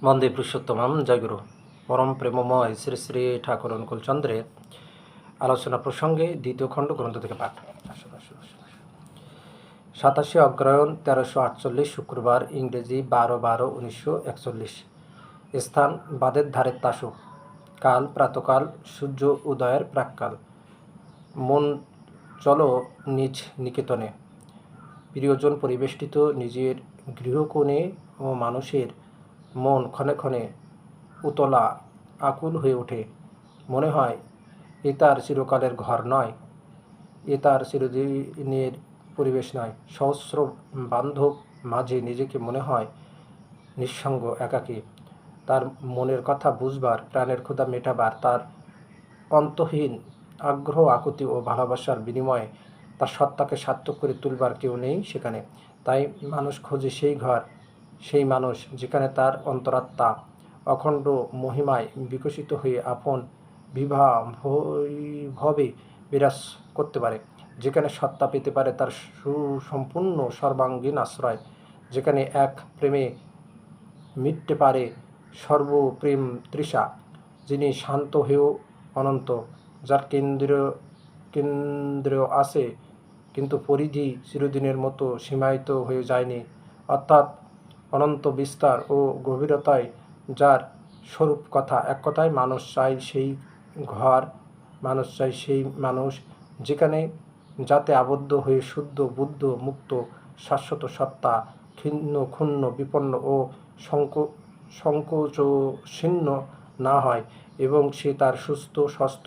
বন্দে পুরুষোত্তমম জয়গুরু পরম প্রেমময় শ্রী শ্রী ঠাকুর অনুকূল চন্দ্রের আলোচনা প্রসঙ্গে দ্বিতীয় খণ্ড গ্রন্থ থেকে পাঠ। 27 অগ্রহায়ণ 1348 শুক্রবার, ইংরেজি 12/12/1941। স্থান বাদের ধারের তাসু। কাল প্রাতকাল, সূর্য উদয়ের প্রাক্কাল। মন চলো নিজ নিকেতনে। প্রিয়জন পরিবেষ্টিত নিজের গৃহকোণে ও মানুষের মন ক্ষণে ক্ষণে উতলা আকুল হয়ে ওঠে। মনে হয় এ তার চিরকালের ঘর নয়, এ তার চিরদিনের পরিবেশ নয়। সহস্র বান্ধব মাঝে নিজেকে মনে হয় নিঃসঙ্গ, একাকী। তার মনের কথা বুঝবার, প্রাণের ক্ষুধা মেটাবার, তার অন্তহীন আগ্রহ আকুতি ও ভালোবাসার বিনিময়ে তার সত্তাকে সার্থক করে তুলবার কেউ নেই সেখানে। তাই মানুষ খোঁজে সেই ঘর, সেই মানুষ যেখানে তার অন্তরাত্মা অখণ্ড মহিমায় বিকশিত হয়ে আপন বিভাবে বিরাজ করতে পারে, যেখানে সত্তা পেতে পারে তার সুসম্পূর্ণ সর্বাঙ্গীন আশ্রয়, যেখানে এক প্রেমে মিটতে পারে সর্বপ্রেম তৃষা, যিনি শান্ত হয়েও অনন্ত, যার কেন্দ্র আছে কিন্তু পরিধি চিরদিনের মতো সীমায়িত হয়ে যায়নি, অর্থাৎ অনন্ত বিস্তার ও গভীরতায় যার স্বরূপ কথা। এক কথায় মানুষ চাই সেই ঘর, মানুষ চাই সেই মানুষ যেখানে যাতে আবদ্ধ হয়ে শুদ্ধ বুদ্ধ মুক্ত শাশ্বত সত্তা ক্ষুণ্ণ বিপন্ন ও সংকোচশীর্ণ না হয়, এবং সে তার সুস্থ স্বস্থ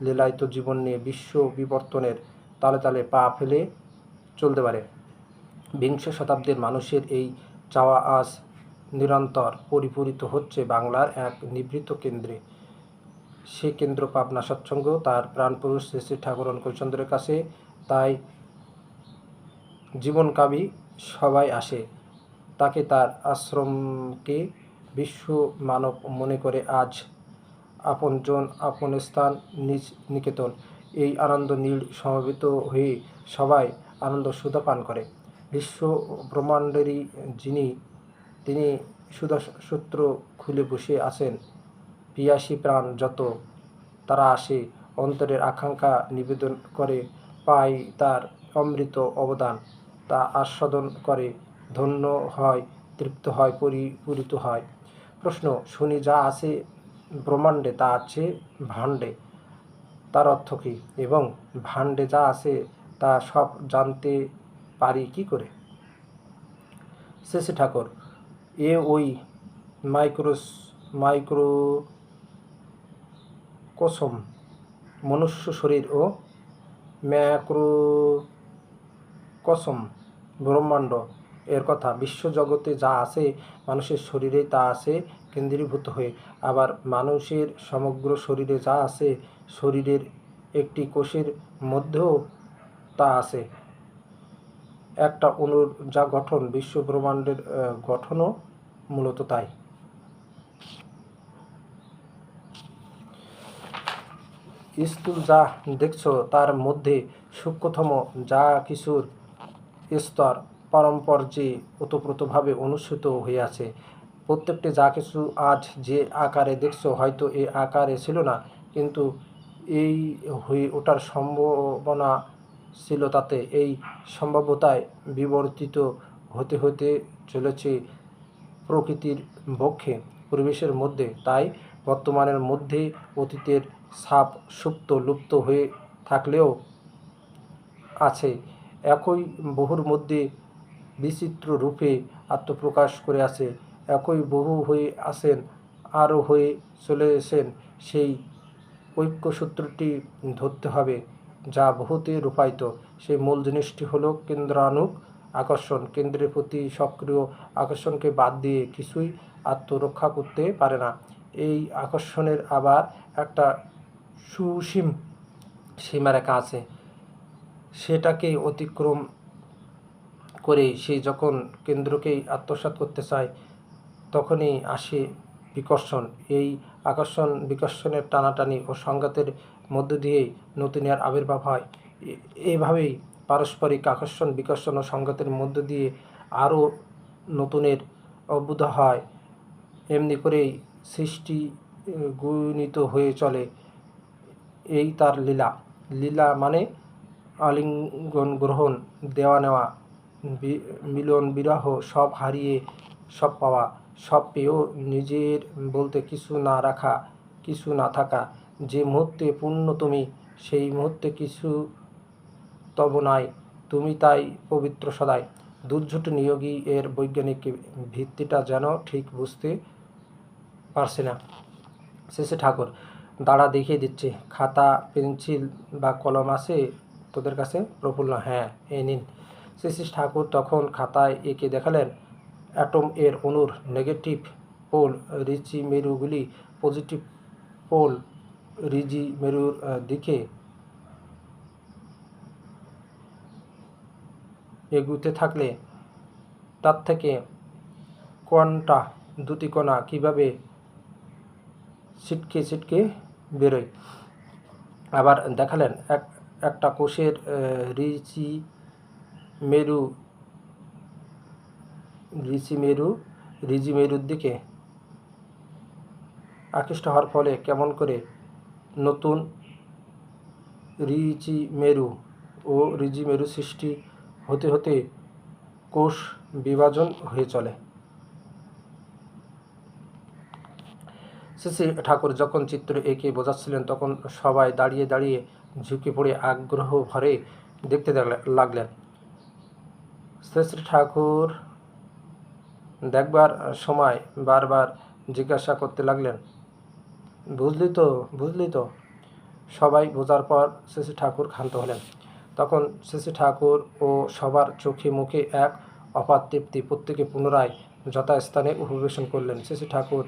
লীলায়িত জীবন নিয়ে বিশ্ব বিবর্তনের তালে তালে পা ফেলে চলতে পারে। বিংশ শতাব্দীর মানুষের এই চাওয়া আজ নিরন্তর পরিপূরিত হচ্ছে বাংলার এক নিভৃত কেন্দ্রে। সে কেন্দ্র পাবনা সৎসঙ্গ, তার প্রাণপুরুষ শ্রী শ্রী ঠাকুর অনুকূলচন্দ্রের কাছে। তাই জীবনকামী সবাই আসে, তাকে তার আশ্রমকে বিশ্ব মানব মনে করে আজ আপনজন আপন স্থান নিজ নিকেতন। এই আনন্দ নীল সমবেত হয়ে সবাই আনন্দ সুধা পান করে। বিশ্ব ব্রহ্মাণ্ডেরই তিনি সুধা সূত্র খুলে বসে আছেন। পিয়াসী প্রাণ যত, তারা আসে, অন্তরের আকাঙ্ক্ষা নিবেদন করে, পায় তার অমৃত অবদান, তা আস্বাদন করে, ধন্য হয়, তৃপ্ত হয়, পরিপূরিত হয়। প্রশ্ন, শুনি যা আছে ব্রহ্মাণ্ডে তা আছে ভাণ্ডে, তার অর্থ কী? এবং ভাণ্ডে যা আছে তা সব জানতে পারি কি করে? শ্রী শ্রী ঠাকুর, এ ওই মাইক্রোকসম মনুষ্য শরীর ও ম্যাক্রোকসম ব্রহ্মাণ্ড এর কথা। বিশ্বজগতে যা আছে মানুষের শরীরে তা আছে কেন্দ্রীভূত হয়ে, আবার মানুষের সমগ্র শরীরে যা আছে শরীরের একটি কোষের মধ্যেও তা আছে। একটা অণুর যা গঠন, বিশ্ব ব্রহ্মাণ্ডের গঠনও মূলত তাই। স্থূল যা দেখছ তার মধ্যে সূক্ষ্মতম যা কিছুর স্তর পারম্পর্যে ওতপ্রোতভাবে অনুসৃত হয়ে আছে। প্রত্যেকটি যা কিছু আজ যে আকারে দেখছ হয়তো এ আকারে ছিল না, কিন্তু এই হয়ে ওঠার সম্ভাবনা ছিল তাতে। এই সম্ভাব্যতায় বিবর্তিত হতে হতে চলেছে প্রকৃতির বক্ষে, পরিবেশের মধ্যে। তাই বর্তমানের মধ্যে অতীতের ছাপ সুপ্ত লুপ্ত হয়ে থাকলেও আছে, একই বহুর মধ্যে বিচিত্র রূপে আত্মপ্রকাশ করে আছে। একই বহু হয়ে আছেন, আরও হয়ে চলেছেন। সেই ঐক্যসূত্রটি ধরতে হবে যা বহুতে রূপায়িত। সেই মূল জিনিসটি হলো কেন্দ্রানুগ আকর্ষণ। কেন্দ্রের প্রতি সক্রিয় আকর্ষণকে বাদ দিয়ে কিছুই আত্মরক্ষা করতে পারে না। এই আকর্ষণের আবার একটা সুসীম সীমারেখা আছে। সেটাকে অতিক্রম করে সে যখন কেন্দ্রকেই আত্মসাৎ করতে চায়, তখনই আসে বিকর্ষণ। এই আকর্ষণ বিকর্ষণের টানাটানি ও সংঘাতের মধ্য দিয়েই নতুনের আবির্ভাব হয়। এভাবেই পারস্পরিক আকর্ষণ বিকর্ষণ ও সংঘাতের মধ্য দিয়ে আরও নতুনের অভ্যুদয় হয়। এমনি করেই সৃষ্টি গুণিত হয়ে চলে, এই তার লীলা। লীলা মানে আলিঙ্গন গ্রহণ, দেওয়া নেওয়া, মিলন বিরহ, সব হারিয়ে সব পাওয়া, সব পেয়েও নিজের বলতে কিছু না রাখা, কিছু না থাকা। যে মুহূর্তে পূর্ণ তুমি, সেই মুহূর্তে কিছু তব নাই, তুমি তাই পবিত্র সদাই। দুর্ঝট নিয়োগী এর বৈজ্ঞানিক ভিত্তিটা যেন ঠিক বুঝতে পারছে না। শেষে ঠাকুর দাঁড়া দেখিয়ে দিচ্ছে, খাতা পেন্সিল বা কলম আছে তোদের কাছে? প্রফুল্ল, হ্যাঁ, এই নিন। শেষে ঠাকুর তখন খাতায় এঁকে দেখালেন অ্যাটম এর অণুর নেগেটিভ পোল রিচি মেরুগুলি পজিটিভ পোল রিজি মেরুর দিকে এগুতে থাকলে তার থেকে কোয়ান্টা দুটি কণা কীভাবে ছিটকে ছিটকে বেরোয়। আবার দেখালেন একটা কোষের রিচি মেরুর দিকে আকৃষ্ট হওয়ার ফলে কেমন করে নতুন রিচি মেরু ও রিজি মেরু সৃষ্টি হতে হতে কোষ বিভাজন হয়ে চলে। শেষে ঠাকুর যখন চিত্র এঁকে বোঝাচ্ছিলেন তখন সবাই দাঁড়িয়ে দাঁড়িয়ে ঝুঁকে পড়ে আগ্রহ ভরে দেখতে লাগলেন। শ্রী ঠাকুর দেখবার সময় বারবার জিজ্ঞাসা করতে লাগলেন, বুঝলি তো? সবাই বোঝার পর শ্রী ঠাকুর ক্ষান্ত হলেন। তখন শ্রী ঠাকুর ও সবার চোখে মুখে এক অপার তৃপ্তি। প্রত্যেকে পুনরায় যথাস্থানে উপবেশন করলেন। শ্রী ঠাকুর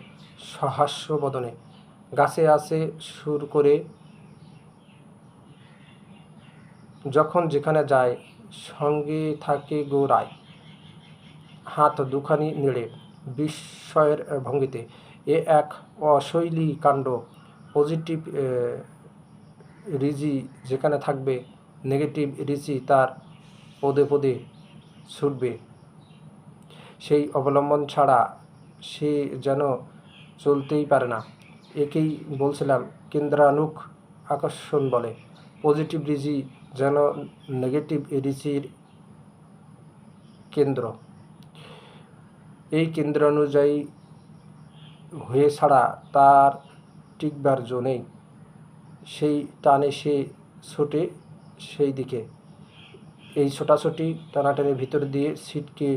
সহাস্য বদনে, গাছে আছে সুর করে যখন যেখানে যায় সঙ্গে থাকে গোড়ায়, হাত দুখানি নেড়ে বিস্ময়ের ভঙ্গিতে, এ এক অশৈলী কাণ্ড। পজিটিভ রিজি যেখানে থাকবে, নেগেটিভ রিজি তার পদে পদে ছুটবে। সেই অবলম্বন ছাড়া সে যেন চলতেই পারে না। একেই বলছিলাম কেন্দ্রানুক আকর্ষণ বলে। পজিটিভ রিজি যেন নেগেটিভ রিজির কেন্দ্র। এই কেন্দ্রানুযায়ী হয়ে ছাড়া তার টিকবার জো নেই। সেই টানে সে ছোটে সেই দিকে। এই ছোটাছুটি টানাটানির ভিতর দিয়ে ছিটকে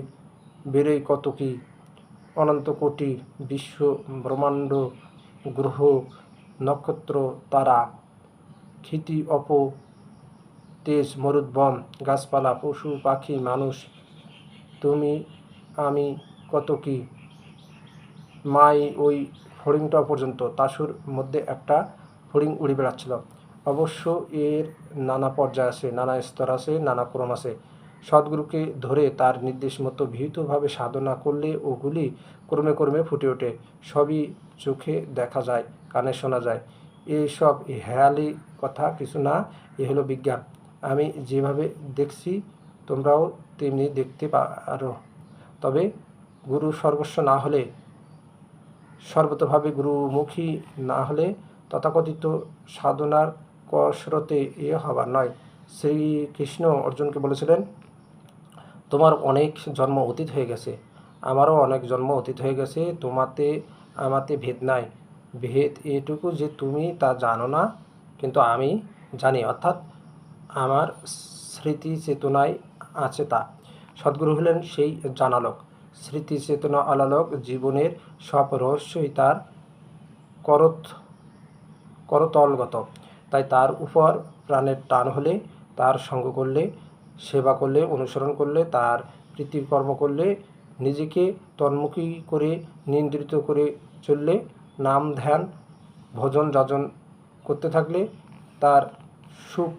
বেরোয় কত কি, অনন্ত কোটি বিশ্ব ব্রহ্মাণ্ড, গ্রহ নক্ষত্র তারা, ক্ষিতি অপ তেজ মরুদ্বন, গাছপালা, পশু পাখি, মানুষ, তুমি আমি, কত কি। মাই ওই ফড়িংটা পর্যন্ত। তাসুর মধ্যে একটা ফড়িং উড়ে বেড়াচ্ছিল। অবশ্য এর নানা পর্যায় আছে, নানা স্তর আছে, নানা ক্রম আছে। সদ্গুরুকে ধরে তার নির্দেশ মতো ভীতভাবে সাধনা করলে ওগুলি ক্রমে ক্রমে ফুটে ওঠে। সবই চোখে দেখা যায়, কানে শোনা যায়। এইসব হেয়ালি কথা কিছু না, এ হলো বিজ্ঞান। আমি যেভাবে দেখছি তোমরাও তেমনি দেখতে পারো। তবে গুরু সর্বস্ব না হলে, সর্বতভাবে গুরুমুখী না হলে তথাকথিত সাধনার কসরতে হবার নয়। শ্রীকৃষ্ণ অর্জুনকে বলেছিলেন, তোমার অনেক জন্ম অতীত হয়ে গেছে, আমারও অনেক জন্ম অতীত হয়ে গেছে, তোমাতে আমাতে ভেদ নাই। ভেদ এটুকু যে তুমি তা জানো না, কিন্তু আমি জানি, অর্থাৎ আমার স্মৃতি চেতনায় আছে তা। সদ্গুরু হলেন সেই জানালোক। স্মৃতি চেতনা আলালোক, জীবনের সব রহস্যই তার করতলগত। তাই তার উপর প্রাণের টান হলে, তার সঙ্গ করলে, সেবা করলে, অনুসরণ করলে, তার প্রীতিকর্ম করলে, নিজেকে তন্মুখী করে নিয়ন্ত্রিত করে চললে, নাম ধ্যান ভজন যাজন করতে থাকলে, তার সুখ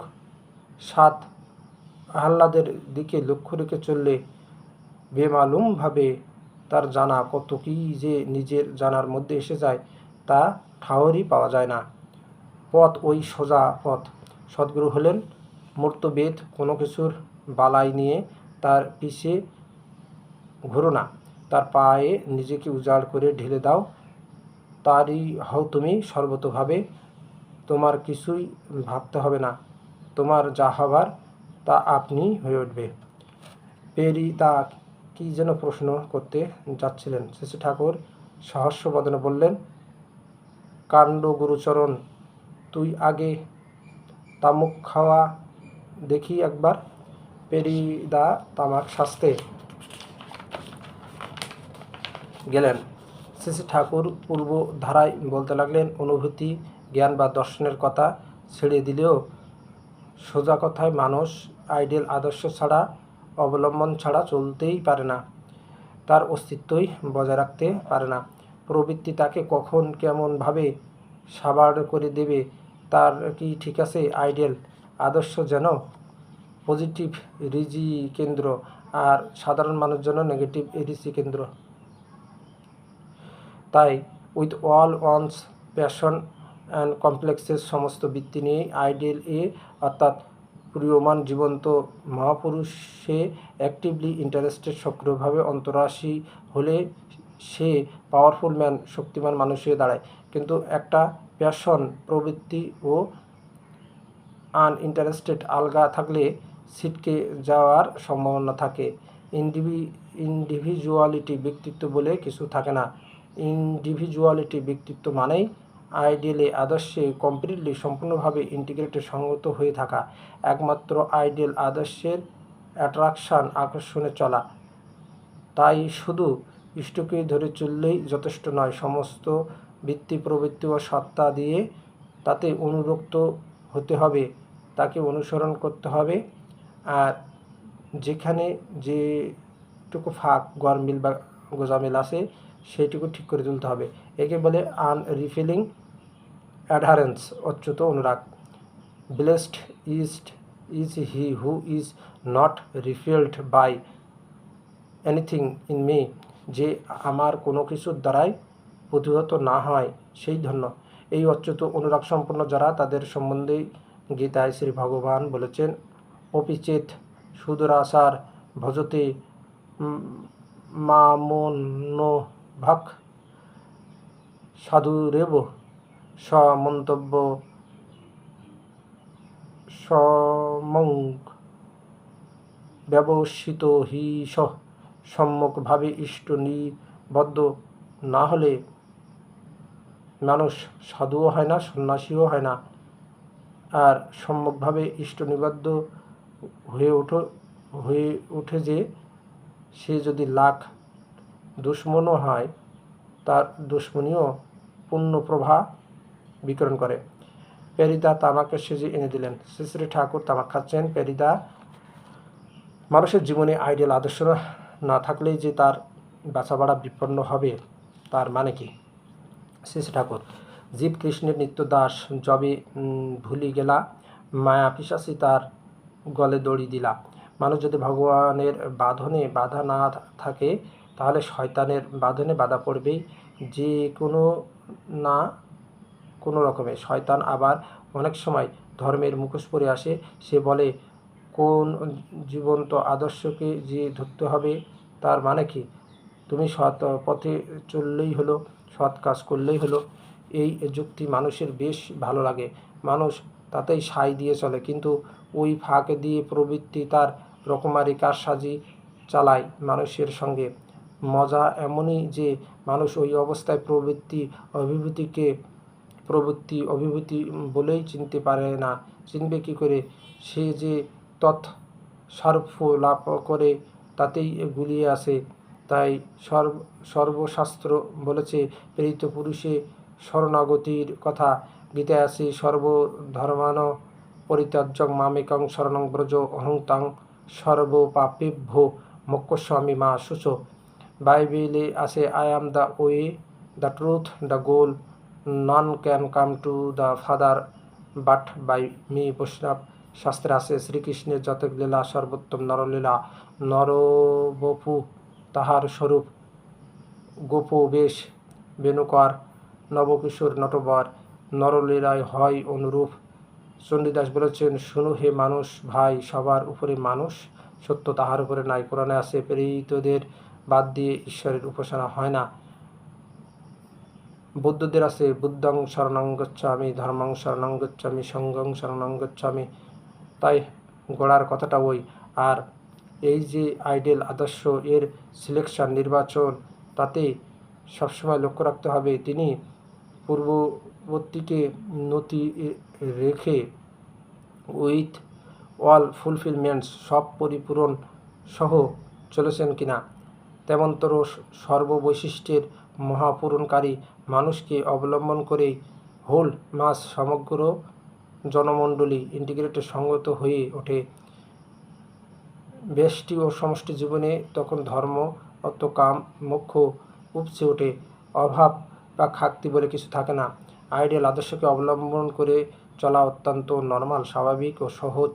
স্বাদ আহ্লাদের দিকে লক্ষ্য রেখে চললে, বেমালুমভাবে তার জানা কত কী যে নিজের জানার মধ্যে এসে যায় তা ঠাহরই পাওয়া যায় না। পথ ওই সোজা পথ। সদ্গুরু হলেন মূর্তবেদ। কোনো কিছুর বালাই নিয়ে তার পিছে ঘুরো না, তার পায়ে নিজেকে উজাড় করে ঢেলে দাও, তারই হও তুমি সর্বতোভাবে। তোমার কিছুই ভাবতে হবে না, তোমার যা হবার তা আপনি হয়ে উঠবে। পেরিদা কী যেন প্রশ্ন করতে যাচ্ছিলেন, শ্রী শ্রী ঠাকুর সহস্য বদনে বললেন, কাণ্ড গুরুচরণ, তুই আগে তামুক খাওয়া দেখি একবার। পেরিদা তামাক সাজতে গেলেন। শ্রী শ্রী ঠাকুর পূর্ব ধারায় বলতে লাগলেন, অনুভূতি, জ্ঞান বা দর্শনের কথা ছেড়ে দিলেও সোজা কথায় মানুষ আইডিয়াল আদর্শ ছাড়া, অবলম্বন ছাড়া চলতেই পারে না, তার অস্তিত্বই বজায় রাখতে পারে না। প্রবৃত্তি তাকে কখন কেমনভাবে সাবাড় করে দেবে তার কি ঠিক আছে? আইডিয়াল আদর্শ যেন পজিটিভ রিজি কেন্দ্র, আর সাধারণ মানুষ যেন নেগেটিভ রিজি কেন্দ্র। তাই with all one's passion and কমপ্লেক্সের সমস্ত বৃত্তি নিয়ে আইডিয়াল এ অর্থাৎ প্রিয়মান জীবন্ত মহাপুরুষে অ্যাক্টিভলি ইন্টারেস্টেড সক্রিয়ভাবে অন্তরাশী হলে সে পাওয়ারফুল ম্যান, শক্তিমান মানুষ হয়ে দাঁড়ায়। কিন্তু একটা প্যাশন, প্রবৃত্তি ও আনইন্টারেস্টেড আলগা থাকলে ছিটকে যাওয়ার সম্ভাবনা থাকে। ইন্ডিভিজুয়ালিটি ব্যক্তিত্ব বলে কিছু থাকে না। ইন্ডিভিজুয়ালিটি ব্যক্তিত্ব মানেই আইডিয়ালে আদর্শে কমপ্লিটলি সম্পূর্ণভাবে ইন্টিগ্রেটেড সংগত হয়ে থাকা। একমাত্র আইডিয়াল আদর্শের অ্যাট্রাকশান, আকর্ষণে চলা। তাই শুধু ইষ্টকে ধরে চললেই যথেষ্ট নয়, সমস্ত বৃত্তি, প্রবৃত্তি ও সত্তা দিয়ে তাতে অনুরক্ত হতে হবে, তাকে অনুসরণ করতে হবে। আর যেখানে যেটুকু ফাঁক, গরমিল বা গোজামিল আছে সেইটুকু ঠিক করে তুলতে হবে। একে বলে আনরিফিলিং অ্যাডহারেন্স, অচ্যুত অনুরাগ। Blessed is he who is not repelled by anything in me, যে আমার কোনো কিছুর দ্বারাই প্রতিহত না হয় সেই ধন্য। এই অচ্যুত অনুরাগ সম্পন্ন যারা, তাদের সম্বন্ধেই গীতায় শ্রী ভগবান বলেছেন, অপিচেত সুদূরাচার ভজতে মামনোভাক সাধুরেব সমন্তব্য সমং ব্যবসিত হি সম্যকভাবে ইষ্ট নিবদ্ধ না হলে মানুষ সাধুও হয় না, সন্ন্যাসীও হয় না। আর সম্যকভাবে ইষ্ট নিবদ্ধ হয়ে ওঠে যে সে যদি লাখ দুশ্মনও হয়, তার দুশ্মনীও পূর্ণ প্রভা বিকরণ করে। পেরিদা তামাকের সেজে এনে দিলেন। শ্রী শ্রী ঠাকুর তামাক খাচ্ছেন। পেরিদা, মানুষের জীবনে আইডিয়াল আদর্শ না থাকলেই যে তার বাঁচা বাড়া বিপন্ন হবে, তার মানে কি? শ্রী শ্রী ঠাকুর, জীব কৃষ্ণের নিত্য দাস, যবে ভুলি গেলা, মায়া পিশাচি তার গলে দড়ি দিলা। মানুষ যদি ভগবানের বাঁধনে বাধা না থাকে, তাহলে শয়তানের বাঁধনে বাধা পড়বেই যে কোনো না কোনো রকমে। শয়তান আবার অনেক সময় ধর্মের মুখোশ পরে আসে। সে বলে, কোন জীবন্ত আদর্শকে যে ধরতে হবে, তার মানে কি? তুমি সৎ পথে চললেই হলো, সৎ কাজ করলেই হলো। এই যুক্তি মানুষের বেশ ভালো লাগে, মানুষ তাতেই সাই দিয়ে চলে। কিন্তু ওই ফাঁক দিয়ে প্রবৃত্তি তার রকমারি কারসাজি চালায় মানুষের সঙ্গে। মজা এমনই যে মানুষ ওই অবস্থায় প্রবৃত্তি অভিভূতি বলেই চিনতে পারে না। চিনবে কী করে? সে যে তৎসার্থ লাভ করে তাতেই গুলিয়ে আসে। তাই সর্বশাস্ত্র বলেছে, প্রেরিত পুরুষে শরণাগতির কথা। গীতায় আছে, সর্বধর্মান পরিত্যাজ্য মামেকং শরণং ব্রজ অহং তাং সর্বপাপেভ্যো মোক্ষয়িষ্যামি মা শুচো। বাইবেলে আছে, I am the way, the truth, the goal, none can come to the father but by me. বৈষ্ণব শাস্ত্রে আছে, শ্রীকৃষ্ণের যতক লীলা সর্বোত্তম নরলীলা। নরবপু তাহার স্বরূপ, গোপবেশ বেণুকর, নবকিশোর নটবর, নরলীলায় হয় অনুরূপ। চণ্ডীদাস বলেছেন, শুনো হে মানুষ ভাই, সবার উপরে মানুষ, সত্য তাহার উপরে নাই। কোরআনে আছে, প্রেরিতদের বাদ দিয়ে ঈশ্বরের উপাসনা হয় না। বৌদ্ধদের আছে বুদ্ধং শরণং গচ্ছামি, ধর্মং শরণং গচ্ছামি, সংঘং শরণং গচ্ছামি। তাই গোড়ার কথাটা ওই। আর এই যে আইডেল আদর্শ এর সিলেকশন নির্বাচন, তাতে সবসময় লক্ষ্য রাখতে হবে তিনি পূর্ববর্তীকে নতি রেখে উইথ অল ফুলফিলমেন্টস সব পরিপূরণ সহ চলেছেন কিনা। তেমনতর সর্ববৈশিষ্ট্যের মহাপূরণকারী মানুষকে অবলম্বন করেই হোল মাস সমগ্র জনমণ্ডলী ইন্টিগ্রেটেড সঙ্গত হয়ে ওঠে। ব্যষ্টি ও সমষ্টি জীবনে তখন ধর্ম, অর্থ, কাম, মোক্ষ উপচে ওঠে। অভাব বা খাক্তি বলে কিছু থাকে না। আইডিয়াল আদর্শকে অবলম্বন করে চলা অত্যন্ত নর্মাল, স্বাভাবিক ও সহজ।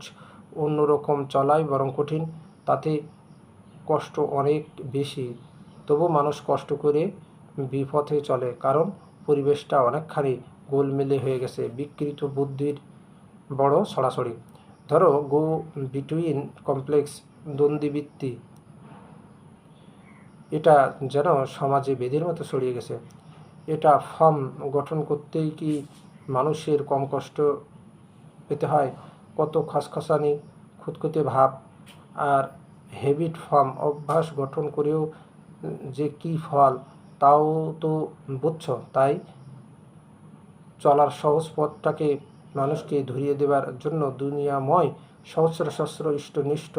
অন্যরকম চলাই বরং কঠিন, তাতে কষ্ট অনেক বেশি। তবু মানুষ কষ্ট করে বিপথে চলে, কারণ পরিবেশটা অনেকখানি গোলমেলে হয়ে গেছে। বিকৃত বুদ্ধির বড় ছড়াছড়ি। ধরো গো বিটুইন কমপ্লেক্স দ্বন্দ্ববৃত্তি, এটা যেন সমাজে বেদের মতো ছড়িয়ে গেছে। এটা ফর্ম গঠন করতেই কি মানুষের কম কষ্ট পেতে হয়? কত খসখসানি, খুঁতখুঁতে ভাব আর হ্যাবিট ফর্ম অভ্যাস গঠন করেও যে কি ফল, তাও তো বুঝছো। তাই চলার সহজ পথটাকে মানুষকে ধরিয়ে দেবার জন্য দুনিয়াময় সহস্র সহস্র ইষ্টনিষ্ঠ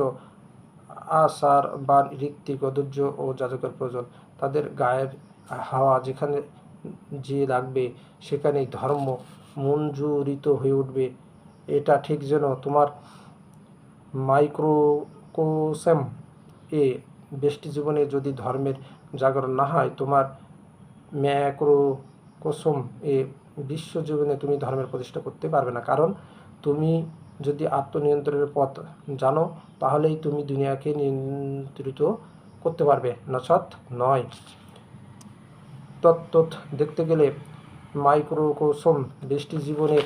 আচার বা ঋত্বিক, অধৈর্য ও যাজকের প্রয়োজন। তাদের গায়ের হাওয়া যেখানে যে লাগবে সেখানেই ধর্ম মঞ্জুরিত হয়ে উঠবে। এটা ঠিক যেন তোমার মাইক্রোকোসম এ ব্যষ্টি জীবনে যদি ধর্মের জাগরণ না হয়, তোমার ম্যাক্রোকোসম এ বিশ্ব জীবনে তুমি ধর্মের প্রতিষ্ঠা করতে পারবে না। কারণ তুমি যদি আত্মনিয়ন্ত্রণের পথ জানো, তাহলেই তুমি দুনিয়াকে নিয়ন্ত্রিত করতে পারবে, নচেৎ নয়। তত্ত্ব দেখতে গেলে মাইক্রোকোসম ব্যষ্টি জীবনের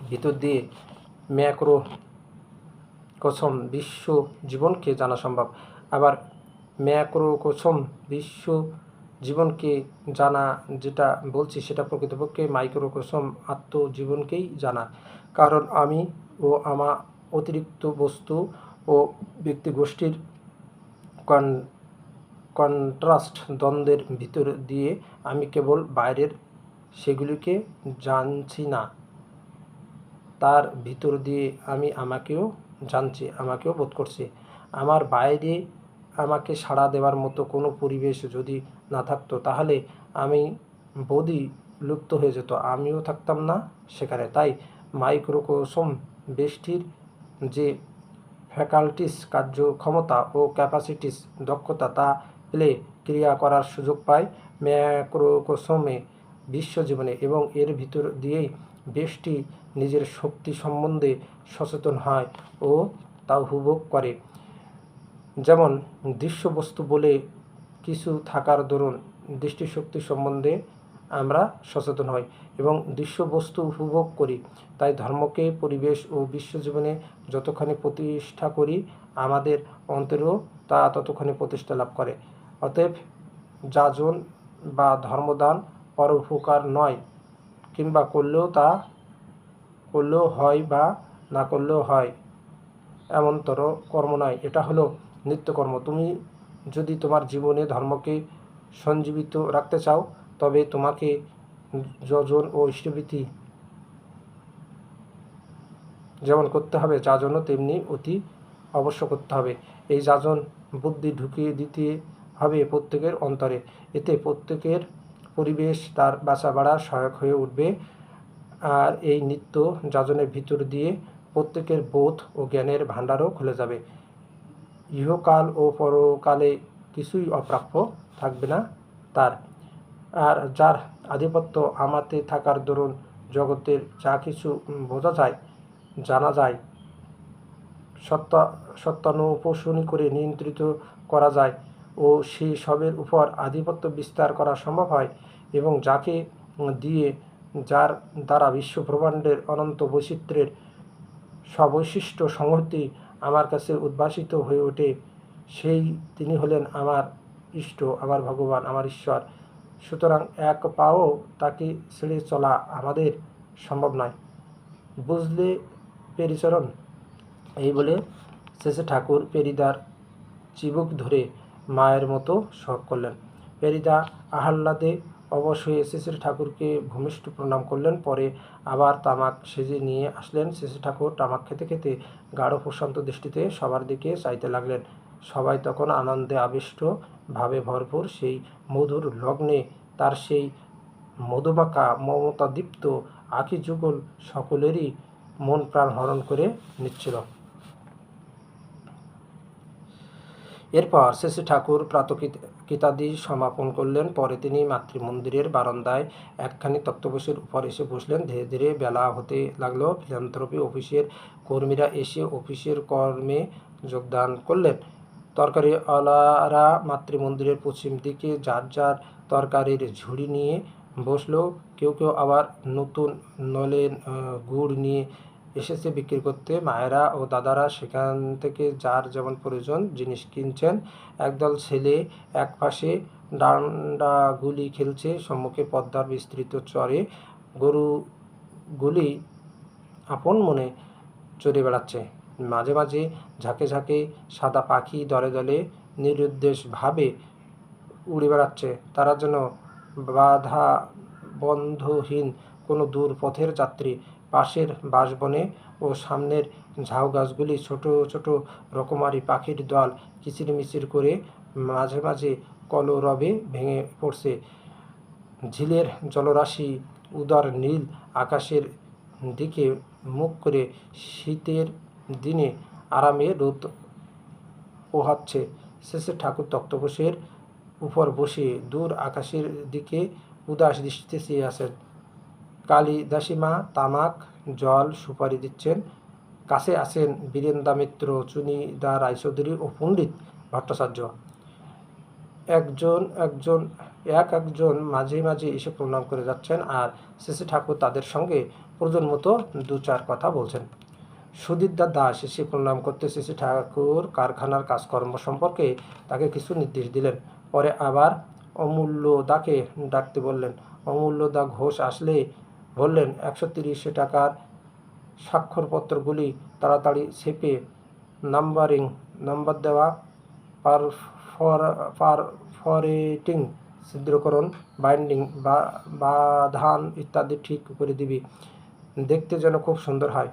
ভিতর দিয়ে ম্যাক্রোকোসম বিশ্ব জীবনকে জানা সম্ভব। আবার ম্যাক্রোকোসম বিশ্ব জীবনকে জানা যেটা বলছি, সেটা প্রকৃতপক্ষে মাইক্রোকোসম আত্মজীবনকেই জানা। কারণ আমি ও আমার অতিরিক্ত বস্তু ও ব্যক্তি গোষ্ঠীর কন্ট্রাস্ট দ্বন্দ্বের ভিতর দিয়ে আমি কেবল বাইরের সেগুলিকে জানছি না, তার ভিতর দিয়ে আমি আমাকেও জানছি, আমাকেও বোধ করছি। আমার বাইরে আমাকে সাড়া দেওয়ার মতো কোনো পরিবেশ যদি না থাকতো, তাহলে আমি বোধই লুপ্ত হয়ে যেত, আমিও থাকতাম না সেখানে। তাই মাইক্রোকোসম ব্যষ্টির যে ফ্যাকাল্টিস, কার্যক্ষমতা ও ক্যাপাসিটিস, দক্ষতা, তা পেলে ক্রিয়া করার সুযোগ পায় ম্যাক্রোকোসমে বিশ্বজীবনে, এবং এর ভিতর দিয়েই ব্যষ্টি নিজের শক্তি সম্বন্ধে সচেতন হয় ও তা উপভোগ করে। যেমন দৃশ্যবস্তু বলে কিছু থাকার দরুন দৃষ্টিশক্তি সম্বন্ধে আমরা সচেতন হই এবং দৃশ্যবস্তু উপভোগ করি। তাই ধর্মকে পরিবেশ ও বিশ্বজীবনে যতখানি প্রতিষ্ঠা করি, আমাদের অন্তরেও তা ততখানি প্রতিষ্ঠা লাভ করে। অতএব যাজন বা ধর্মদান পরোপকার নয়, কিংবা করলেও হয় বা না করলেও হয় এমনতর কর্ম নয়। এটা হলো নিত্যকর্ম। তুমি যদি তোমার জীবনে ধর্মকে সঞ্জীবিত রাখতে চাও, তবে তোমাকে যজন ও ইষ্টভীতি যেমন করতে হবে, যাজনও তেমনি অতি অবশ্য করতে হবে। এই যাজন বুদ্ধি ঢুকিয়ে দিতে হবে প্রত্যেকের অন্তরে। এতে প্রত্যেকের পরিবেশ তার বাঁচা বাড়ার সহায়ক হয়ে উঠবে। আর এই নিত্য যাজনের ভিতর দিয়ে প্রত্যেকের বোধ ও জ্ঞানের ভাণ্ডারও খুলে যাবে। ইহকাল ও পরকালে কিছুই অপ্রাপ্য থাকবে না তার। আর যার আধিপত্য আমাতে থাকার দরুন জগতের যা কিছু বোঝা যায়, জানা যায়, সত্যানুপোষণী করে নিয়ন্ত্রিত করা যায় ও সেই সবের উপর আধিপত্য বিস্তার করা সম্ভব হয়, এবং যাকে দিয়ে যার দ্বারা বিশ্বব্রহ্মাণ্ডের অনন্ত বৈচিত্র্যের সবৈশিষ্ট্য সংহতি আমার কাছে উদ্ভাসিত হয়ে ওঠে, সেই তিনি হলেন আমার ইষ্ট, আমার ভগবান, আমার ঈশ্বর। সুতরাং এক পাও তাকে ছেড়ে চলা আমাদের সম্ভব নয়। বুঝলে পেরিচরণ? এই বলে শেষে ঠাকুর পেরিদার চিবুক ধরে মায়ের মতো শোক করলেন। পেরিদা আহ্লাদে অবশ হয়ে শেষের ঠাকুরকে ভূমিষ্ঠ প্রণাম করলেন। পরে আবার তামাক সেজে নিয়ে আসলেন। শেষে ঠাকুর তামাক খেতে খেতে গাঢ় প্রশান্ত দৃষ্টিতে সবার দিকে চাইতে লাগলেন। সবাই তখন আনন্দে আবিষ্ট, ভাবে ভরপুর। সেই মধুর লগ্নে তার সেই মধুমাখা মমতাদীপ্ত আঁখি যুগল সকলেরই মন প্রাণ হরণ করে নিচ্ছিল। এরপর শেষে ঠাকুর প্রাতঃকৃতাদি সমাপন করলেন। পরে তিনি মাতৃমন্দিরের বারান্দায় একখানি তক্তপোশের উপর এসে বসলেন। ধীরে ধীরে বেলা হতে লাগলো। ফিলান্থ্রপি অফিসের কর্মীরা এসে অফিসের কর্মে যোগদান করলেন। তরকারিওয়ালারা মাতৃমন্দিরের পশ্চিম দিকে যার যার তরকারির ঝুড়ি নিয়ে বসলো। কেউ কেউ আবার নতুন নলেন গুড় নিয়ে এসেছে বিক্রি করতে। মায়েরা ও দাদারা সেখান থেকে যার যেমন প্রয়োজন জিনিস কিনছেন। একদল ছেলে একপাশে ডান্ডাগুলি খেলছে। সম্মুখে পদ্মার বিস্তৃত চরে গরুগুলি আপন মনে চড়ে বেড়াচ্ছে। মাঝে মাঝে ঝাঁকে ঝাঁকে সাদা পাখি দলে দলে নিরুদ্দেশভাবে উড়ে বেড়াচ্ছে। তারা যেন বাধা বন্ধহীন কোনো দূর পথের যাত্রী। পাশের বাঁশবনে ও সামনের ঝাউ গাছগুলি ছোট ছোট রকমারি পাখির দল কিচিরমিচির করে মাঝে মাঝে কলরবে ভেঙে পড়ছে। ঝিলের জলরাশি উদার নীল আকাশের দিকে মুখ করে শীতের দিনে আরামে রোদ পোহাচ্ছে। শেষে ঠাকুর তক্তপোশের উপর বসে দূর আকাশের দিকে উদাস দৃষ্টিতে চেয়ে আছেন। কালিদাসীমা তামাক জল সুপারি দিচ্ছেন। কাছে আছেন বীরেন্দা মিত্র, চুনিদা রায়চৌধুরী ও পণ্ডিত ভট্টাচার্য। একজন মাঝে মাঝে এসে প্রণাম করে যাচ্ছেন, আর শেষে ঠাকুর তাদের সঙ্গে প্রয়োজন মতো দু চার কথা বলছেন। সুধীরদা দাস এসে প্রণাম করতে শেষে ঠাকুর কারখানার কাজকর্ম সম্পর্কে তাকে কিছু নির্দেশ দিলেন। পরে আবার অমূল্যদাকে ডাকতে বললেন। অমূল্যদা ঘোষ আসলে বললেন, 130 টাকার স্বাক্ষরপত্রগুলি তাড়াতাড়ি ছেপে নাম্বার দেওয়া, পারফরেটিং, ছিদ্রকরণ, বাইন্ডিং, বাঁধান ইত্যাদি ঠিক করে দিবি। দেখতে যেন খুব সুন্দর হয়।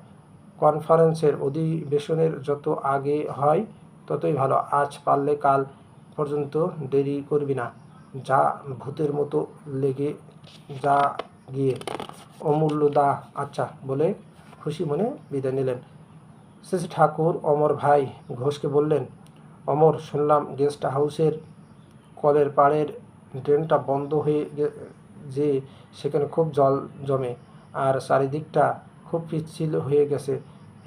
কনফারেন্সের অধিবেশনের যত আগে হয় ততই ভালো। আজ পারলে কাল পর্যন্ত দেরি করবি না। যা ভূতের মতো লেগে যা গিয়ে। অমূল্যদা আচ্ছা বলে খুশি মনে বিদায় নিলেন। শেষে ঠাকুর অমর ভাই ঘোষকে বললেন, অমর, শুনলাম গেস্ট হাউসের কলের পাড়ের ড্রেনটা বন্ধ হয়ে যে সেখানে খুব জল জমে আর চারিদিকটা খুব পিচ্ছিল হয়ে গেছে।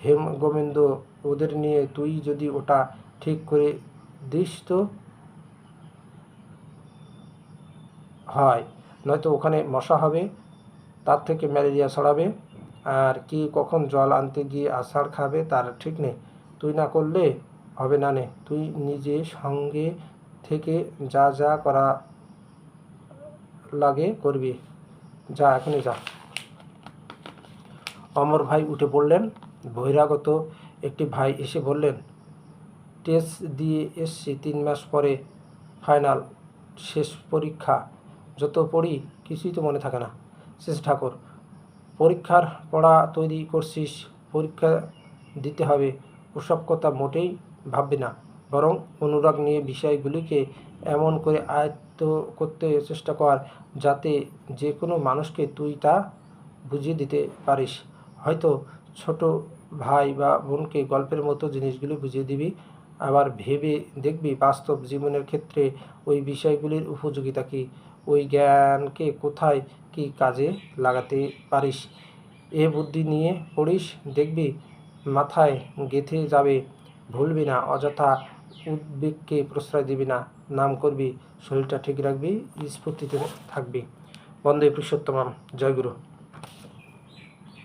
হেম গোবিন্দ ওদের নিয়ে তুই যদি ওটা ঠিক করে দিস তো হয়, নয়তো ওখানে মশা হবে, তার থেকে ম্যালেরিয়া ছড়াবে। আর কি কখন জল আনতে গিয়ে আছাড় খাবে তার ঠিক নেই। তুই না করলে হবে না নে। তুই নিজে সঙ্গে থেকে যা যা করা লাগে করবি। যা, এখনই যা। অমর ভাই উঠে পড়লেন। বহিরাগত একটি ভাই এসে বললেন, টেস্ট দিয়ে এসছি, 3 মাস পরে ফাইনাল, শেষ পরীক্ষা। যত পড়ি কিছুই তো মনে থাকে না। শেষ ঠাকুর, পরীক্ষার পড়া তৈরি করছিস, পরীক্ষা দিতে হবে, ওসব কথা মোটেই ভাববি না। বরং অনুরাগ নিয়ে বিষয়গুলিকে এমন করে আয়ত্ত করতে চেষ্টা কর যাতে যে কোনো মানুষকে তুই তা বুঝিয়ে দিতে পারিস। হয়তো ছোট ভাই বা বোনকে গল্পের মতো জিনিসগুলি বুঝিয়ে দিবি। আবার ভেবে দেখবি বাস্তব জীবনের ক্ষেত্রে ওই বিষয়গুলির উপযোগিতা কী, ওই জ্ঞানকে কোথায় কী কাজে লাগাতে পারিস। এ বুদ্ধি নিয়ে পড়িস, দেখবি মাথায় গেঁথে যাবে। ভুলবি না, অযথা উদ্বেগকে প্রশ্রয় দিবি না, নাম করবি, শরীরটা ঠিক রাখবি, স্ফূর্তিতে থাকবি। বন্দে পুরুষোত্তমম। জয় গুরু।